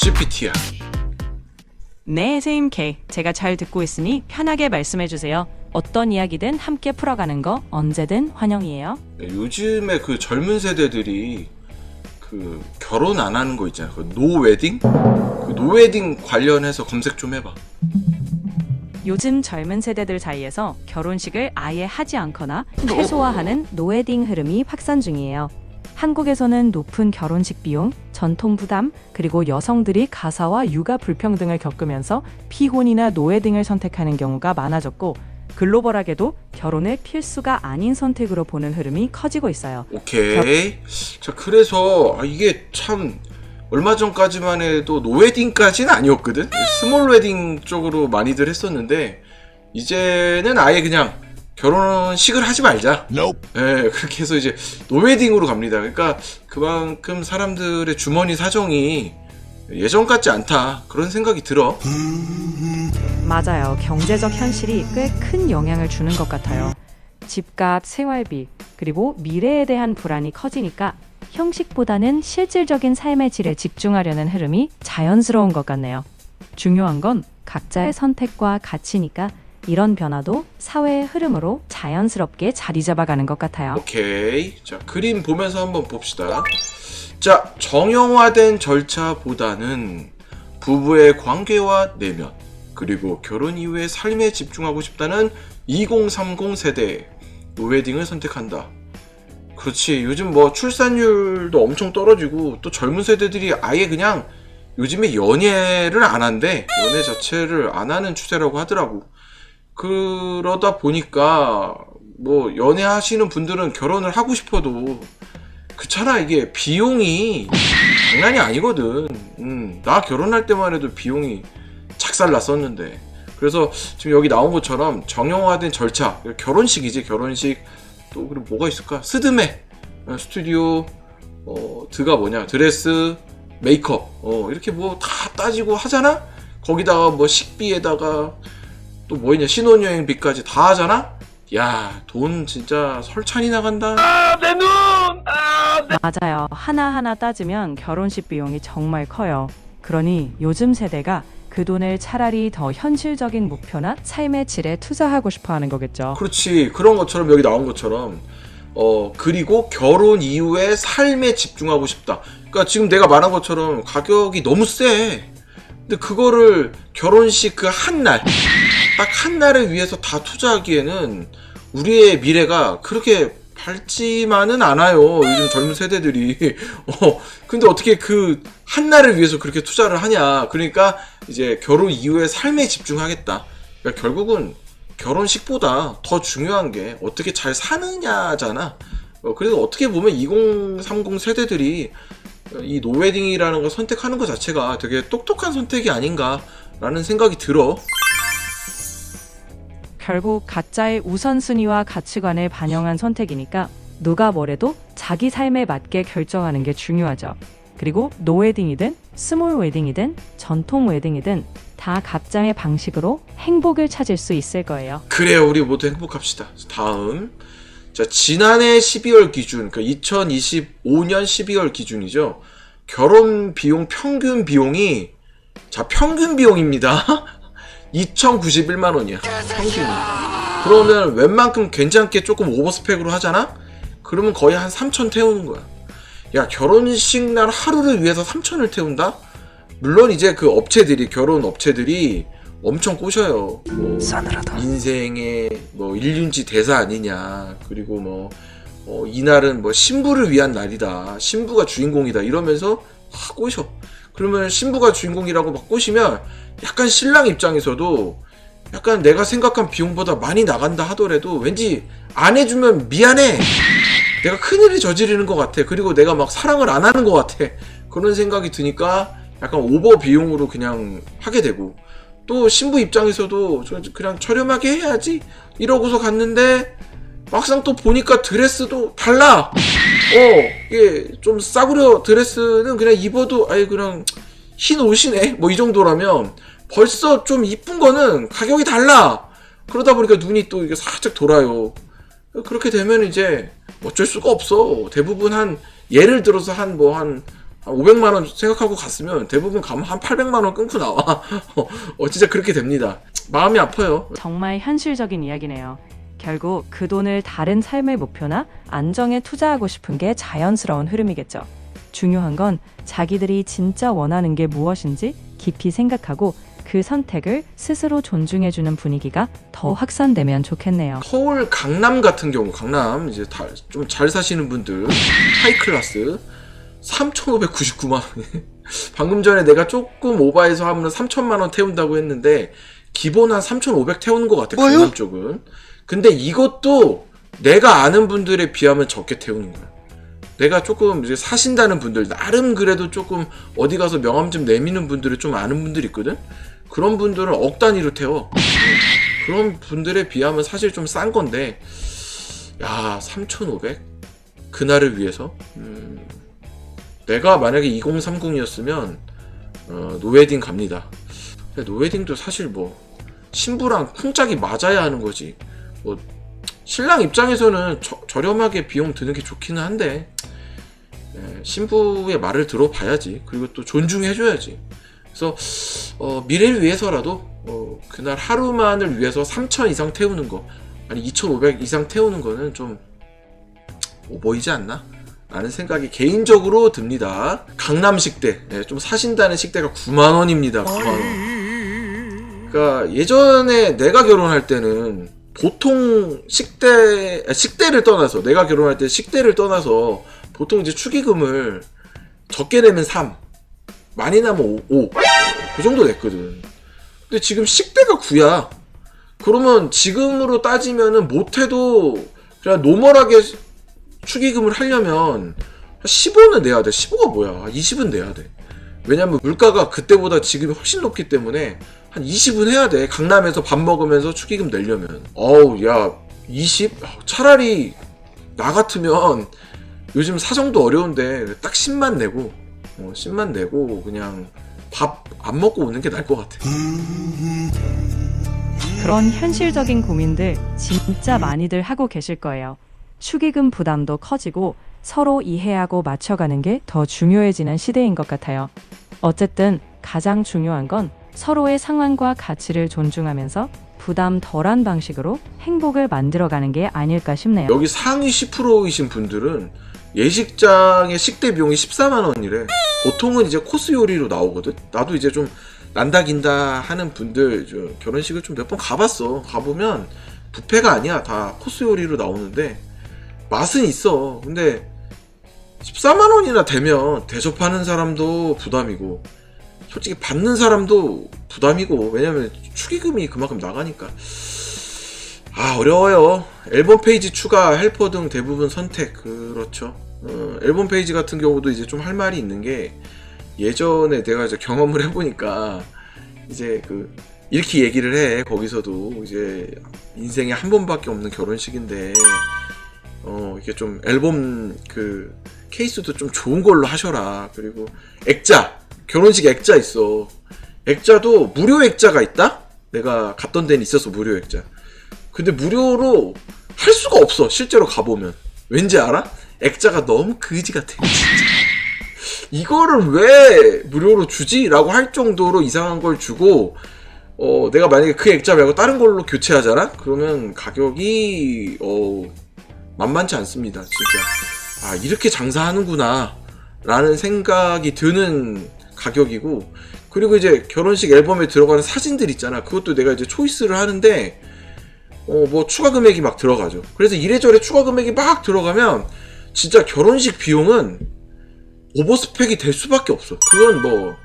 GPT야. 네, 선생님 K. 제가 잘 듣고 있으니 편하게 말씀해주세요. 어떤 이야기든 함께 풀어가는 거 언제든 환영이에요. 요즘에 그 젊은 세대들이 그 결혼 안 하는 거 있잖아. 그 노웨딩? 그 노웨딩 관련해서 검색 좀 해봐. 요즘 젊은 세대들 사이에서 결혼식을 아예 하지 않거나 최소화하는 노웨딩 흐름이 확산 중이에요. 한국에서는 높은 결혼식 비용, 전통 부담, 그리고 여성들이 가사와 육아 불평등을 겪으면서 피혼이나 노웨딩을 선택하는 경우가 많아졌고, 글로벌하게도 결혼을 필수가 아닌 선택으로 보는 흐름이 커지고 있어요. 오케이. 자, 그래서 이게 참 얼마 전까지만 해도 노웨딩까지는 아니었거든. 스몰 웨딩 쪽으로 많이들 했었는데 이제는 아예 그냥 결혼식을 하지 말자. 예, 그렇게 해서 이제 노웨딩으로 갑니다. 그러니까 그만큼 사람들의 주머니 사정이 예전 같지 않다, 그런 생각이 들어. 맞아요. 경제적 현실이 꽤 큰 영향을 주는 것 같아요. 집값, 생활비, 그리고 미래에 대한 불안이 커지니까 형식보다는 실질적인 삶의 질에 집중하려는 흐름이 자연스러운 것 같네요. 중요한 건 각자의 선택과 가치니까 이런 변화도 사회의 흐름으로 자연스럽게 자리 잡아가는 것 같아요. 오케이. 자, 그림 보면서 한번 봅시다. 자, 정형화된 절차보다는 부부의 관계와 내면, 그리고 결혼 이후의 삶에 집중하고 싶다는 2030 세대 노웨딩을 선택한다. 그렇지. 요즘 뭐 출산율도 엄청 떨어지고 또 젊은 세대들이 아예 그냥 요즘에 연애를 안 한대. 연애 자체를 안 하는 추세라고 하더라고. 그러다 보니까 뭐 연애하시는 분들은 결혼을 하고 싶어도 그렇잖아. 이게 비용이 장난이 아니거든. 나 결혼할 때만 해도 비용이 작살났었는데. 그래서 지금 여기 나온 것처럼 정형화된 절차, 결혼식이지. 결혼식 또 그리고 뭐가 있을까? 스드메, 스튜디오, 드가 뭐냐, 드레스, 메이크업, 이렇게 뭐 다 따지고 하잖아. 거기다가 뭐 식비에다가 또 뭐 있냐, 신혼여행비까지 다 하잖아. 야, 돈 진짜 설찬이 나간다. 내 눈! 맞아요. 하나하나 따지면 결혼식 비용이 정말 커요. 그러니 요즘 세대가 그 돈을 차라리 더 현실적인 목표나 삶의 질에 투자하고 싶어 하는 거겠죠. 그렇지. 그런 것처럼 여기 나온 것처럼 그리고 결혼 이후의 삶에 집중하고 싶다. 그러니까 지금 내가 말한 것처럼 가격이 너무 세. 근데 그거를 결혼식 그 한 날, 딱 한 날을 위해서 다 투자하기에는 우리의 미래가 그렇게 밝지만은 않아요. 요즘 젊은 세대들이. 근데 어떻게 그 한 날을 위해서 그렇게 투자를 하냐. 그러니까 이제 결혼 이후의 삶에 집중하겠다. 그러니까 결국은 결혼식보다 더 중요한 게 어떻게 잘 사느냐잖아. 그래서 어떻게 보면 2030 세대들이 이 노웨딩이라는 걸 선택하는 것 자체가 되게 똑똑한 선택이 아닌가라는 생각이 들어. 결국 각자의 우선순위와 가치관을 반영한 선택이니까 누가 뭐래도 자기 삶에 맞게 결정하는 게 중요하죠. 그리고 노웨딩이든 스몰 웨딩이든 전통 웨딩이든 다 각자의 방식으로 행복을 찾을 수 있을 거예요. 그래요. 우리 모두 행복합시다. 다음. 자, 지난해 12월 기준, 그러니까 2025년 12월 기준이죠. 결혼 비용 평균 비용이, 자, 평균 비용입니다. 2,091만 원이야. 평균이. 그러면 웬만큼 괜찮게 조금 오버스펙으로 하잖아? 그러면 거의 한 3,000 태우는 거야. 야, 결혼식 날 하루를 위해서 3,000을 태운다? 물론 이제 그 업체들이, 결혼 업체들이 엄청 꼬셔요. 뭐 싸늘하다. 인생의 뭐 일륜지 대사 아니냐. 그리고 뭐 이날은 뭐 신부를 위한 날이다. 신부가 주인공이다. 이러면서 막 꼬셔. 그러면 신부가 주인공이라고 막 꼬시면 약간 신랑 입장에서도 약간 내가 생각한 비용보다 많이 나간다 하더라도 왠지 안 해주면 미안해. 내가 큰일을 저지르는 것 같아. 그리고 내가 막 사랑을 안 하는 것 같아. 그런 생각이 드니까 약간 오버 비용으로 그냥 하게 되고, 또 신부 입장에서도 그냥 저렴하게 해야지 이러고서 갔는데 막상 또 보니까 드레스도 달라. 이게 좀 싸구려 드레스는 그냥 입어도 아예 그냥 흰 옷이네 뭐 이 정도라면 벌써 좀 이쁜 거는 가격이 달라. 그러다 보니까 눈이 또 이게 살짝 돌아요. 그렇게 되면 이제 어쩔 수가 없어. 대부분 한 예를 들어서 한 500만 원 생각하고 갔으면 대부분 가면 한 800만 원 끊고 나와. 진짜 그렇게 됩니다. 마음이 아파요. 정말 현실적인 이야기네요. 결국 그 돈을 다른 삶의 목표나 안정에 투자하고 싶은 게 자연스러운 흐름이겠죠. 중요한 건 자기들이 진짜 원하는 게 무엇인지 깊이 생각하고 그 선택을 스스로 존중해주는 분위기가 더 확산되면 좋겠네요. 서울 강남 같은 경우, 강남 이제 좀 잘 사시는 분들 하이 클래스 3,599만 원. 방금 전에 내가 조금 오바해서 하면 3,000만 원 태운다고 했는데 기본 한 3,500 태우는 것 같아. 뭐요? 강남 쪽은. 근데 이것도 내가 아는 분들에 비하면 적게 태우는 거야. 내가 조금 이제 사신다는 분들, 나름 그래도 조금 어디 가서 명함 좀 내미는 분들이 좀 아는 분들이 있거든? 그런 분들은 억 단위로 태워. 그런 분들에 비하면 사실 좀 싼 건데, 야, 3,500? 그날을 위해서? 내가 만약에 2030이었으면, 노웨딩 갑니다. 노웨딩도 사실 뭐, 신부랑 쿵짝이 맞아야 하는 거지. 뭐, 신랑 입장에서는 저렴하게 비용 드는 게 좋기는 한데, 신부의 말을 들어봐야지. 그리고 또 존중해줘야지. 그래서 미래를 위해서라도 그날 하루만을 위해서 3,000 이상 태우는 거, 아니 2,500 이상 태우는 거는 좀 오버이지 않나? 라는 생각이 개인적으로 듭니다. 강남 식대, 좀 사신다는 식대가 9만 원입니다. 9만 원. 그러니까 예전에 내가 결혼할 때는 보통 식대를 떠나서, 내가 결혼할 때 식대를 떠나서 보통 이제 축의금을 적게 내면 3, 많이 나면 5, 그 정도 냈거든. 근데 지금 식대가 9야. 그러면 지금으로 따지면은 못해도 그냥 노멀하게 축의금을 하려면 15는 내야 돼. 15가 뭐야? 20은 내야 돼. 왜냐면 물가가 그때보다 지금이 훨씬 높기 때문에 한 20은 해야 돼. 강남에서 밥 먹으면서 축의금 내려면. 어우, 야, 20? 차라리 나 같으면 요즘 사정도 어려운데 딱 10만 내고 10만 내고 그냥 밥 안 먹고 오는 게 나을 것 같아. 그런 현실적인 고민들 진짜 많이들 하고 계실 거예요. 축의금 부담도 커지고 서로 이해하고 맞춰가는 게 더 중요해지는 시대인 것 같아요. 어쨌든 가장 중요한 건 서로의 상황과 가치를 존중하면서 부담 덜한 방식으로 행복을 만들어가는 게 아닐까 싶네요. 여기 상위 10%이신 분들은 예식장의 식대 비용이 14만 원이래. 보통은 이제 코스 요리로 나오거든. 나도 이제 좀 난다 긴다 하는 분들 결혼식을 좀 몇 번 가봤어. 가보면 뷔페가 아니야. 다 코스 요리로 나오는데 맛은 있어. 근데 14만 원이나 되면 대접하는 사람도 부담이고 솔직히 받는 사람도 부담이고, 왜냐면 축의금이 그만큼 나가니까. 어려워요. 앨범 페이지 추가, 헬퍼 등 대부분 선택. 그렇죠. 앨범 페이지 같은 경우도 이제 좀 할 말이 있는 게, 예전에 내가 이제 경험을 해보니까 이제 이렇게 얘기를 해. 거기서도 이제 인생에 한 번밖에 없는 결혼식인데 이게 좀 앨범 케이스도 좀 좋은 걸로 하셔라. 그리고 액자, 결혼식 액자 있어. 액자도 무료 액자가 있다? 내가 갔던 데는 있었어, 무료 액자. 근데 무료로 할 수가 없어, 실제로 가보면. 왠지 알아? 액자가 너무 그지 같아, 진짜. 이거를 왜 무료로 주지? 라고 할 정도로 이상한 걸 주고, 내가 만약에 그 액자 말고 다른 걸로 교체하잖아? 그러면 가격이 만만치 않습니다, 진짜. 이렇게 장사하는구나 라는 생각이 드는 가격이고, 그리고 이제 결혼식 앨범에 들어가는 사진들 있잖아. 그것도 내가 이제 초이스를 하는데 뭐 추가 금액이 막 들어가죠. 그래서 이래저래 추가 금액이 막 들어가면 진짜 결혼식 비용은 오버스펙이 될 수밖에 없어. 그건 뭐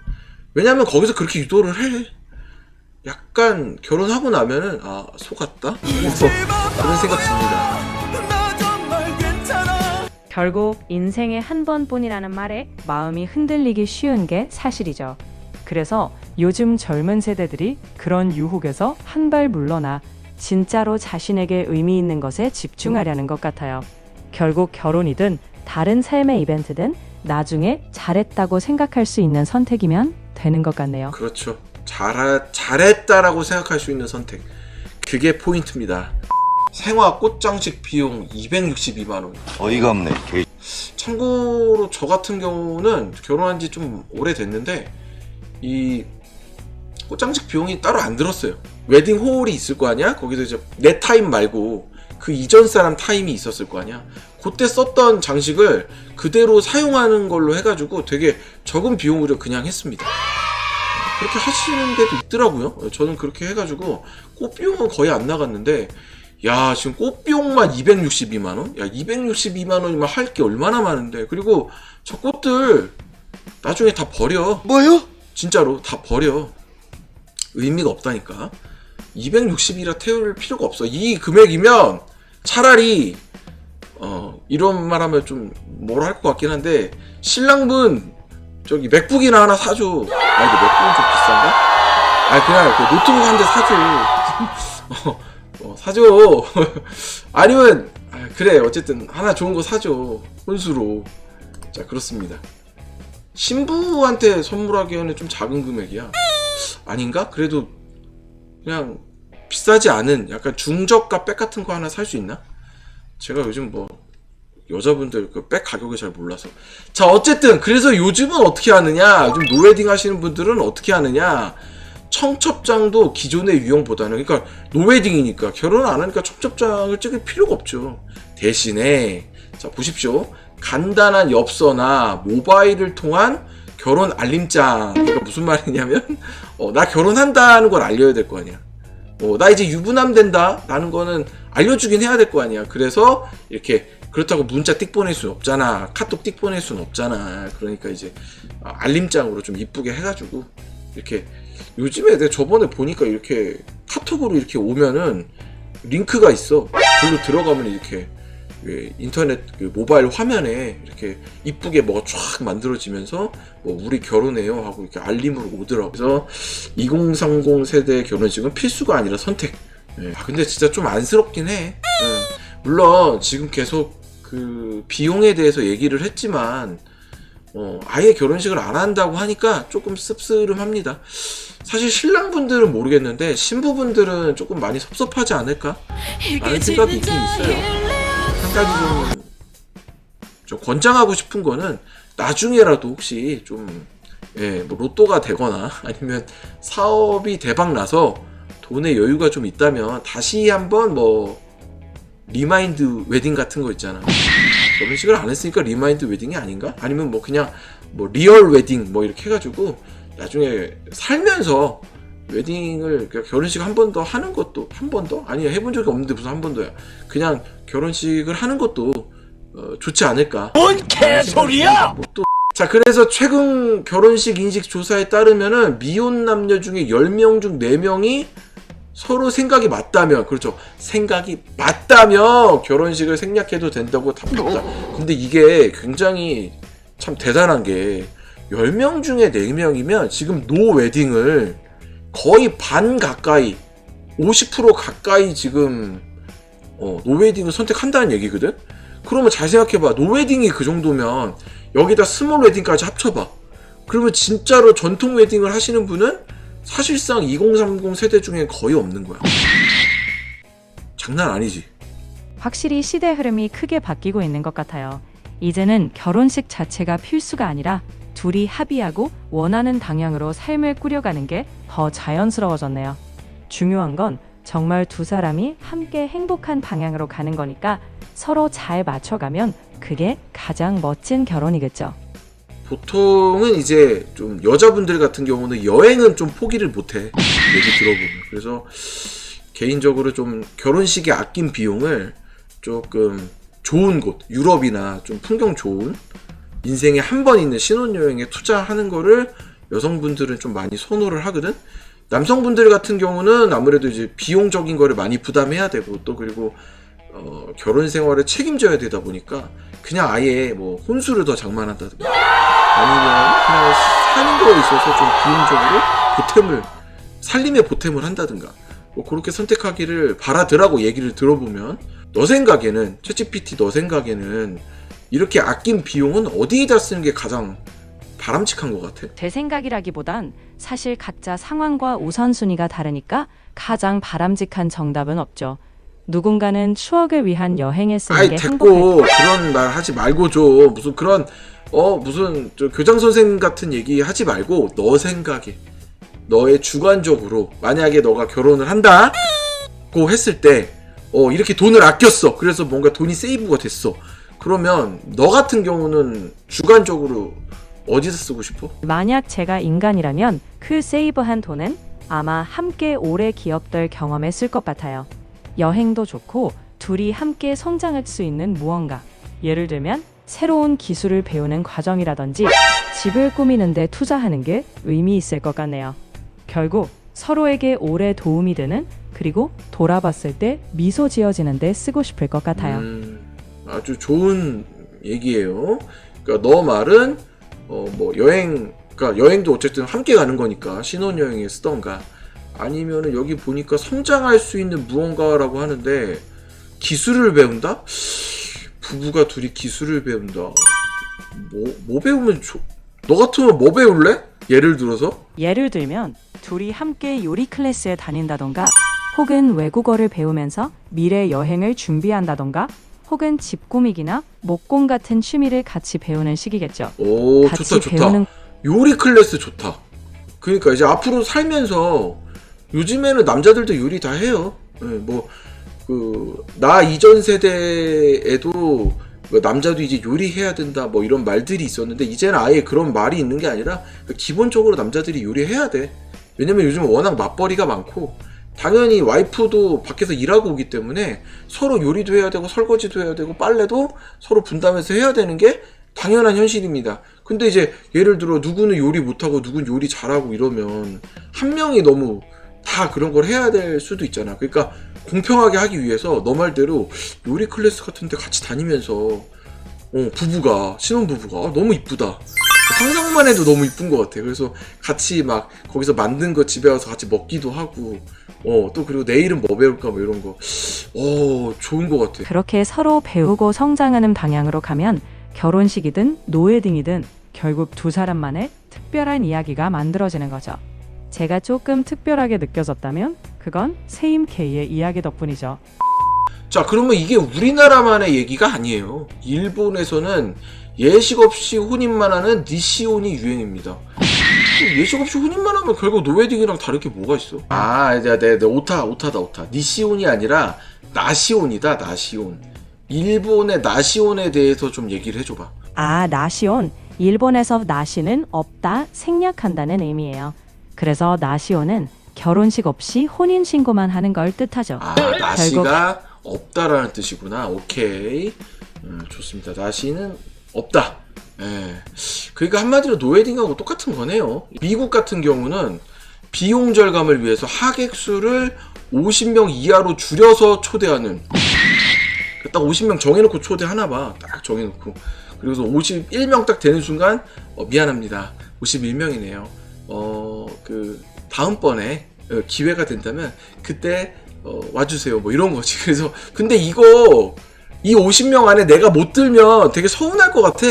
왜냐면 거기서 그렇게 유도를 해. 약간 결혼하고 나면은 속았다? 그런 생각 듭니다. 결국 인생에 한 번뿐이라는 말에 마음이 흔들리기 쉬운 게 사실이죠. 그래서 요즘 젊은 세대들이 그런 유혹에서 한 발 물러나 진짜로 자신에게 의미 있는 것에 집중하려는 것 같아요. 결국 결혼이든 다른 삶의 이벤트든 나중에 잘했다고 생각할 수 있는 선택이면 되는 것 같네요. 그렇죠. 잘했다라고 생각할 수 있는 선택. 그게 포인트입니다. 생화 꽃장식 비용 262만원. 어이가 없네. 참고로 저 같은 경우는 결혼한 지 좀 오래됐는데 이 꽃장식 비용이 따로 안 들었어요. 웨딩 홀이 있을 거 아니야? 거기서 이제 내 타임 말고 그 이전 사람 타임이 있었을 거 아니야? 그때 썼던 장식을 그대로 사용하는 걸로 해가지고 되게 적은 비용으로 그냥 했습니다. 그렇게 하시는 데도 있더라고요. 저는 그렇게 해가지고 꽃비용은 거의 안 나갔는데, 야, 지금 꽃비용만 262만원? 야, 262만원이면 할 게 얼마나 많은데. 그리고 저 꽃들 나중에 다 버려. 뭐요? 진짜로 다 버려. 의미가 없다니까. 260이라 태울 필요가 없어. 이 금액이면 차라리 이런 말 하면 좀 뭐라 할 것 같긴 한데, 신랑분 저기 맥북이나 하나 사줘. 근데 맥북은 좀 비싼가? 그냥 그 노트북 한 대 사줘. 사줘. 아니면 그래, 어쨌든 하나 좋은 거 사줘, 혼수로. 자, 그렇습니다. 신부한테 선물하기에는 좀 작은 금액이야. 아닌가? 그래도 그냥 비싸지 않은 약간 중저가 백 같은 거 하나 살 수 있나? 제가 요즘 뭐 여자분들 그 백 가격을 잘 몰라서. 자, 어쨌든 그래서 요즘은 어떻게 하느냐, 좀 노웨딩 하시는 분들은 어떻게 하느냐, 청첩장도 기존의 유형보다는, 그러니까 노웨딩이니까 결혼 안 하니까 청첩장을 찍을 필요가 없죠. 대신에 자, 보십시오. 간단한 엽서나 모바일을 통한 결혼 알림장. 그러니까 무슨 말이냐면 나 결혼한다는 걸 알려야 될 거 아니야. 나 이제 유부남 된다 라는 거는 알려주긴 해야 될 거 아니야. 그래서 이렇게, 그렇다고 문자 띡 보낼 수는 없잖아, 카톡 띡 보낼 수는 없잖아. 그러니까 이제 알림장으로 좀 이쁘게 해가지고, 이렇게 요즘에 내가 저번에 보니까 이렇게 카톡으로 이렇게 오면은 링크가 있어. 글로 들어가면 이렇게 인터넷 그 모바일 화면에 이렇게 이쁘게 뭐가 쫙 만들어지면서 뭐 우리 결혼해요 하고 이렇게 알림으로 오더라고. 그래서 2030 세대 결혼식은 필수가 아니라 선택. 근데 진짜 좀 안쓰럽긴 해. 물론 지금 계속 그 비용에 대해서 얘기를 했지만 아예 결혼식을 안 한다고 하니까 조금 씁쓸합니다. 사실 신랑분들은 모르겠는데 신부분들은 조금 많이 섭섭하지 않을까 라는 생각이 있긴 있어요. 한 가지 좀 권장하고 싶은 거는, 나중에라도 혹시 좀 뭐 로또가 되거나 아니면 사업이 대박 나서 돈의 여유가 좀 있다면 다시 한번 뭐 리마인드 웨딩 같은 거 있잖아. 결혼식을 안 했으니까 리마인드 웨딩이 아닌가? 아니면 뭐 그냥 뭐 리얼 웨딩 뭐 이렇게 해가지고 나중에 살면서 웨딩을, 결혼식 한 번 더 하는 것도, 한 번 더? 아니야, 해본 적이 없는데 무슨 한 번 더야. 그냥 결혼식을 하는 것도 좋지 않을까. 뭔 개소리야! 뭐 또. 자, 그래서 최근 결혼식 인식 조사에 따르면은 미혼 남녀 중에 10명 중 4명이 서로 생각이 맞다면, 그렇죠, 생각이 맞다면 결혼식을 생략해도 된다고 답했다. 근데 이게 굉장히 참 대단한 게, 10명 중에 4명이면 지금 노 웨딩을 거의 반 가까이, 50% 가까이 지금 노 웨딩을 선택한다는 얘기거든. 그러면 잘 생각해봐. 노 웨딩이 그 정도면 여기다 스몰 웨딩까지 합쳐봐. 그러면 진짜로 전통 웨딩을 하시는 분은 사실상 2030 세대 중에 거의 없는 거야. 장난 아니지. 확실히 시대 흐름이 크게 바뀌고 있는 것 같아요. 이제는 결혼식 자체가 필수가 아니라 둘이 합의하고 원하는 방향으로 삶을 꾸려가는 게 더 자연스러워졌네요. 중요한 건 정말 두 사람이 함께 행복한 방향으로 가는 거니까 서로 잘 맞춰가면 그게 가장 멋진 결혼이겠죠. 보통은 이제 좀 여자분들 같은 경우는 여행은 좀 포기를 못해, 얘기 들어보면. 그래서 개인적으로 좀 결혼식에 아낀 비용을 조금 좋은 곳, 유럽이나 좀 풍경 좋은, 인생에 한 번 있는 신혼여행에 투자하는 거를 여성분들은 좀 많이 선호를 하거든. 남성분들 같은 경우는 아무래도 이제 비용적인 거를 많이 부담해야 되고, 또 그리고 결혼 생활을 책임져야 되다 보니까 그냥 아예 뭐 혼수를 더 장만한다든가, 아니면 그냥 사는 거에 있어서 좀 비용적으로 살림에 보탬을 한다든가, 뭐 그렇게 선택하기를 바라더라고. 얘기를 들어보면. 너 생각에는, 챗GPT 너 생각에는 이렇게 아낀 비용은 어디에다 쓰는 게 가장 바람직한 것 같아? 제 생각이라기보단 사실 각자 상황과 우선순위가 다르니까 가장 바람직한 정답은 없죠. 누군가는 추억을 위한 여행에 쓰는 아이 게 됐고 행복할 그런 말 하지 말고 좀 무슨 그런 무슨 저 교장 선생님 같은 얘기 하지 말고 너 생각에 너의 주관적으로 만약에 너가 결혼을 한다고 했을 때 이렇게 돈을 아꼈어. 그래서 뭔가 돈이 세이브가 됐어. 그러면 너 같은 경우는 주관적으로 어디서 쓰고 싶어? 만약 제가 인간이라면 그 세이브한 돈은 아마 함께 오래 기억될 경험에 쓸 것 같아요. 여행도 좋고 둘이 함께 성장할 수 있는 무언가. 예를 들면 새로운 기술을 배우는 과정이라든지 집을 꾸미는데 투자하는 게 의미 있을 것 같네요. 결국 서로에게 오래 도움이 되는 그리고 돌아봤을 때 미소 지어지는 데 쓰고 싶을 것 같아요. 아주 좋은 얘기예요. 그러니까 너 말은 뭐 그러니까 여행도 어쨌든 함께 가는 거니까 신혼여행에 쓰던가 아니면은 여기 보니까 성장할 수 있는 무언가라고 하는데 기술을 배운다? 부부가 둘이 기술을 배운다. 뭐 배우면 너 같으면 뭐 배울래? 예를 들면 둘이 함께 요리 클래스에 다닌다던가 혹은 외국어를 배우면서 미래 여행을 준비한다던가 혹은 집 꾸미기나 목공 같은 취미를 같이 배우는 시기겠죠. 오, 같이 좋다. 배우는 요리 클래스 좋다. 그러니까 이제 앞으로 살면서 요즘에는 남자들도 요리 다 해요. 나 이전 세대에도 뭐 남자도 이제 요리해야 된다 뭐 이런 말들이 있었는데 이제는 아예 그런 말이 있는 게 아니라 기본적으로 남자들이 요리해야 돼. 왜냐면 요즘 워낙 맞벌이가 많고 당연히 와이프도 밖에서 일하고 오기 때문에 서로 요리도 해야 되고 설거지도 해야 되고 빨래도 서로 분담해서 해야 되는 게 당연한 현실입니다. 근데 이제 예를 들어 누구는 요리 못하고 누구는 요리 잘하고 이러면 한 명이 너무 다 그런 걸 해야 될 수도 있잖아. 그러니까 공평하게 하기 위해서 너 말대로 요리 클래스 같은 데 같이 다니면서 신혼부부가 너무 이쁘다. 상상만 해도 너무 이쁜 것 같아. 그래서 같이 막 거기서 만든 거 집에 와서 같이 먹기도 하고 또 그리고 내일은 뭐 배울까 뭐 이런 거 좋은 것 같아. 그렇게 서로 배우고 성장하는 방향으로 가면 결혼식이든 노웨딩이든 결국 두 사람만의 특별한 이야기가 만들어지는 거죠. 제가 조금 특별하게 느껴졌다면 그건 세임케이의 이야기 덕분이죠. 자, 그러면 이게 우리나라만의 얘기가 아니에요. 일본에서는 예식 없이 혼인만 하는 니시혼이 유행입니다. 예식 없이 혼인만 하면 결국 노웨딩이랑 다를 게 뭐가 있어? 내 오타다. 니시혼이 아니라 나시혼이다, 나시혼. 일본의 나시혼에 대해서 좀 얘기를 해줘봐. 나시혼. 일본에서 나시는 없다, 생략한다는 의미예요. 그래서 나시혼은 결혼식 없이 혼인신고만 하는 걸 뜻하죠. 나시가 없다라는 뜻이구나. 오케이. 좋습니다. 나시는 없다. 그러니까 한마디로 노웨딩하고 똑같은 거네요. 미국 같은 경우는 비용 절감을 위해서 하객 수를 50명 이하로 줄여서 초대하는, 딱 50명 정해놓고 초대하나 봐. 딱 정해놓고. 그래서 51명 딱 되는 순간 미안합니다. 51명이네요. 다음번에 기회가 된다면 그때 와주세요. 뭐 이런 거지. 그래서 근데 이 50명 안에 내가 못 들면 되게 서운할 것 같아.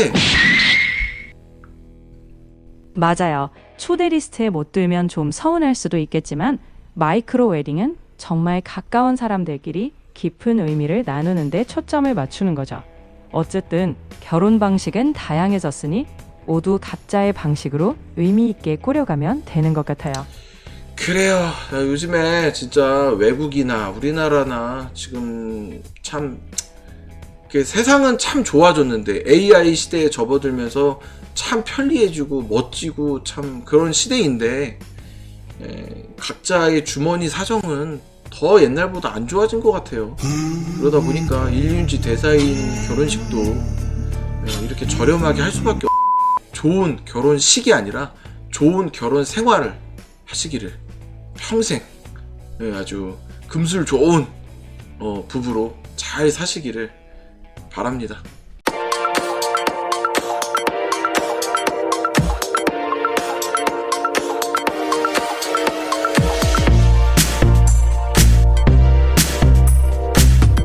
맞아요. 초대 리스트에 못 들면 좀 서운할 수도 있겠지만 마이크로 웨딩은 정말 가까운 사람들끼리 깊은 의미를 나누는 데 초점을 맞추는 거죠. 어쨌든 결혼 방식은 다양해졌으니 모두 각자의 방식으로 의미 있게 꾸려가면 되는 것 같아요. 그래요. 요즘에 진짜 외국이나 우리나라나 지금 참 세상은 참 좋아졌는데 AI 시대에 접어들면서 참 편리해지고 멋지고 참 그런 시대인데 각자의 주머니 사정은 더 옛날보다 안 좋아진 것 같아요. 그러다 보니까 일륜지 대사인 결혼식도 이렇게 저렴하게 할 수밖에 좋은 결혼식이 아니라 좋은 결혼 생활을 하시기를 평생 아주 금술 좋은 부부로 잘 사시기를 바랍니다.